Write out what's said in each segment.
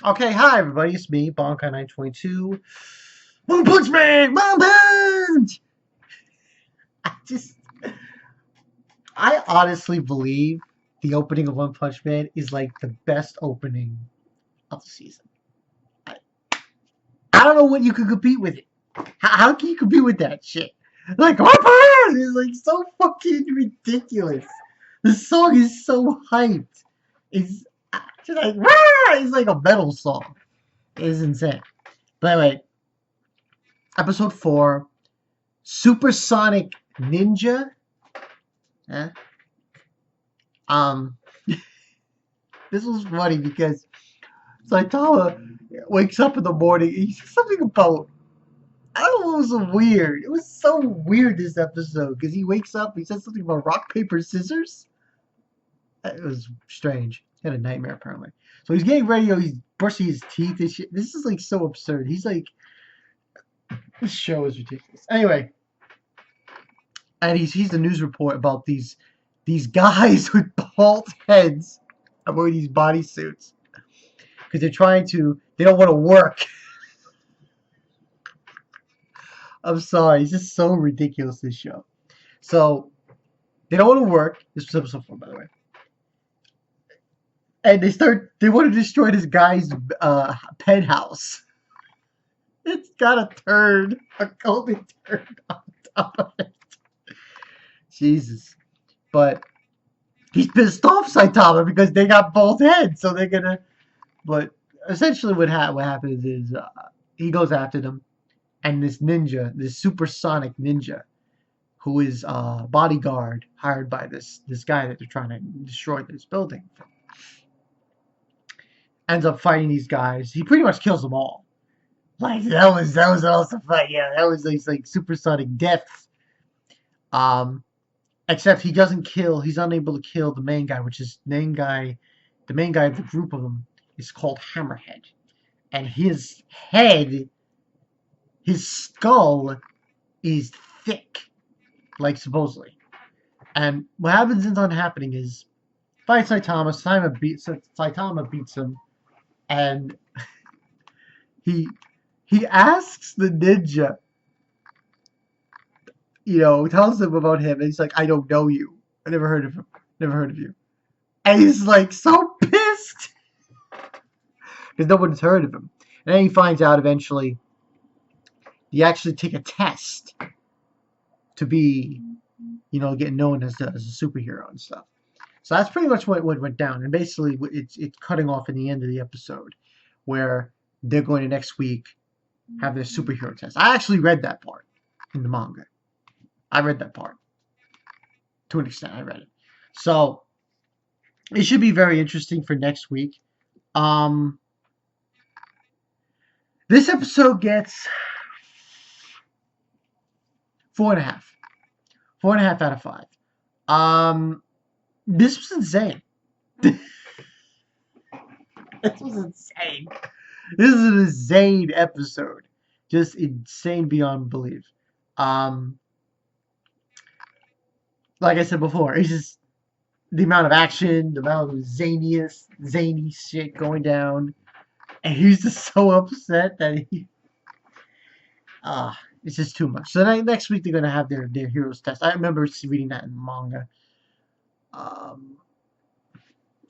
Okay, hi everybody, it's me, Bonkai922. One Punch Man! One Punch! I just, I honestly believe the opening of One Punch Man is like the best opening of the season. I, I don't know what you could compete with it. How can you compete with that shit? Like, One Punch! It's like so fucking ridiculous. The song is so hyped. It's just like, Wah! It's like a metal song. It's insane. But anyway, episode 4. Supersonic Ninja. Eh? Um, this was funny because Saitama wakes up in the morning. He says something about I don't know. It was weird. It was so weird this episode because he wakes up. He says something about rock paper scissors. It was strange. He had a nightmare apparently. So he's getting ready. He's brushing his teeth and shit. This is like so absurd. He's like, this show is ridiculous. Anyway, and he sees the news report about these guys with bald heads are wearing these bodysuits because they don't want to work. I'm sorry, it's just so ridiculous, this show. So they don't want to work. This was episode 4, by the way. And they want to destroy this guy's penthouse. It's got a golden turd on top of it. Jesus. But he's pissed off Saitama because they got both heads, so they're gonna. But essentially, what happens is he goes after them, and this ninja, this supersonic ninja, who is a bodyguard hired by this guy that they're trying to destroy this building from, ends up fighting these guys. He pretty much kills them all. Like that was an awesome fight. Yeah, that was like supersonic death. Um, except he doesn't kill. He's unable to kill the main guy, which is main guy. The main guy of the group of them is called Hammerhead, and his skull is thick, like supposedly. And what happens ends on happening is fights Saitama. Saitama beats him, and he he asks the ninja, tells him about him, and he's like, "I don't know you. I never heard of him. Never heard of you." And he's like so pissed because no one's heard of him. And then he finds out eventually. You actually take a test to be, get known as a superhero and stuff. So that's pretty much what went down. And basically, it's cutting off in the end of the episode where they're going to next week have their superhero test. I actually read that part in the manga. I read that part. To an extent, I read it. So it should be very interesting for next week. This episode gets 4.5. 4.5 out of 5. This was insane. This was insane. This is an insane episode. Just insane beyond belief. Like I said before, it's just the amount of action, the amount of zany shit going down. And he's just so upset that it's just too much. So next week they're gonna have their heroes test. I remember reading that in manga.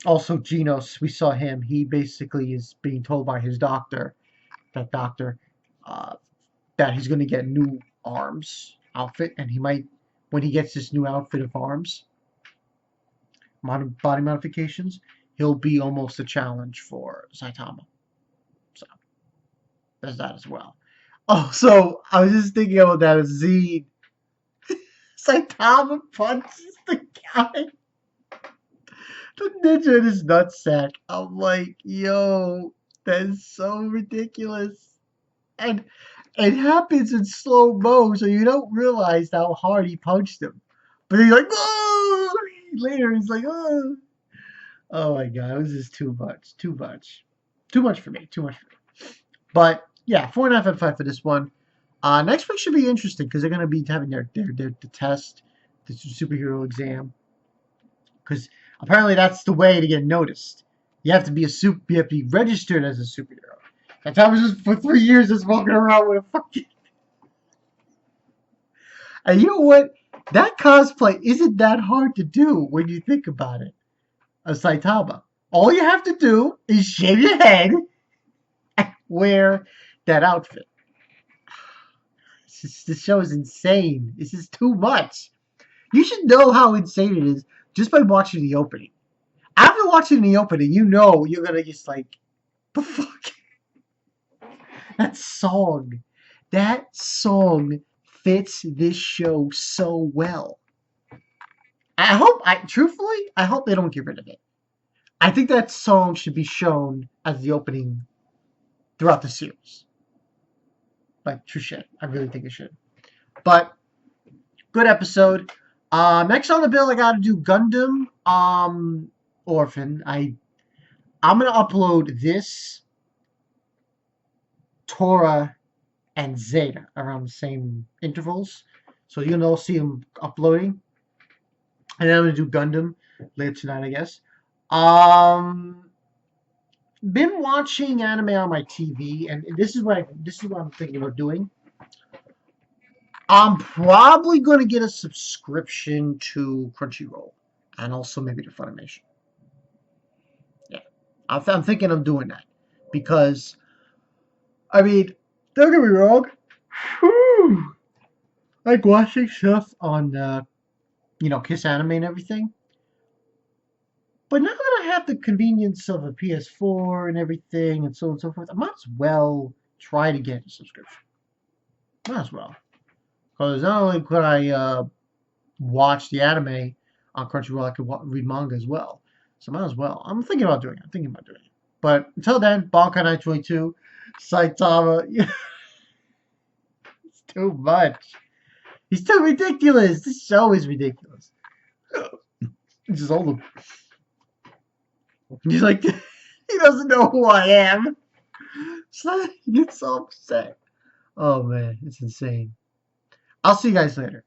Also, Genos, we saw him. He basically is being told by his doctor, uh, that he's gonna get new arms outfit, and he might, when he gets this new outfit of arms, body modifications, he'll be almost a challenge for Saitama. So there's that as well. Oh, so I was just thinking about that as Z. Saitama punches the guy. The ninja in his nutsack. I'm like, yo, that is so ridiculous. And it happens in slow mo, so you don't realize how hard he punched him. But he's like, oh! Later, he's like, oh. Oh my god, it was just too much. Too much. Too much for me. Too much for me. But yeah, 4.5 out of 5 for this one. Next week should be interesting because they're going to be having their test, the superhero exam. Because apparently that's the way to get noticed. You have to be you have to be registered as a superhero. That time was just for 3 years just walking around with a fucking. And you know what? That cosplay isn't that hard to do when you think about it. A Saitama. All you have to do is shave your head and wear that outfit. This show is insane. This is too much. You should know how insane it is just by watching the opening. After watching the opening, you know you're gonna just like, the fuck? That song. That song fits this show so well. Truthfully, I hope they don't get rid of it. I think that song should be shown as the opening throughout the series. Like, true shit. I really think it should. But, good episode. Next on the bill, I gotta do Gundam Orphan. I'm gonna upload this, Tora, and Zeta around the same intervals. So you'll all see them uploading. And then I'm gonna do Gundam later tonight, I guess. Been watching anime on my TV, and this is what I'm thinking about doing. I'm probably going to get a subscription to Crunchyroll and also maybe to Funimation. Yeah, I'm thinking of doing that because, I mean, don't get me wrong, like watching stuff on, Kiss Anime and everything. But now that I have the convenience of a PS4 and everything and so on and so forth, I might as well try to get a subscription. Might as well. Because not only could I watch the anime on Crunchyroll, I could read manga as well. So might as well. I'm thinking about doing it. But until then, Bankai 922, Saitama. It's too much. He's too ridiculous. This show is ridiculous. It's just all the. He's like, he doesn't know who I am. So he gets so upset. Oh man, it's insane. I'll see you guys later.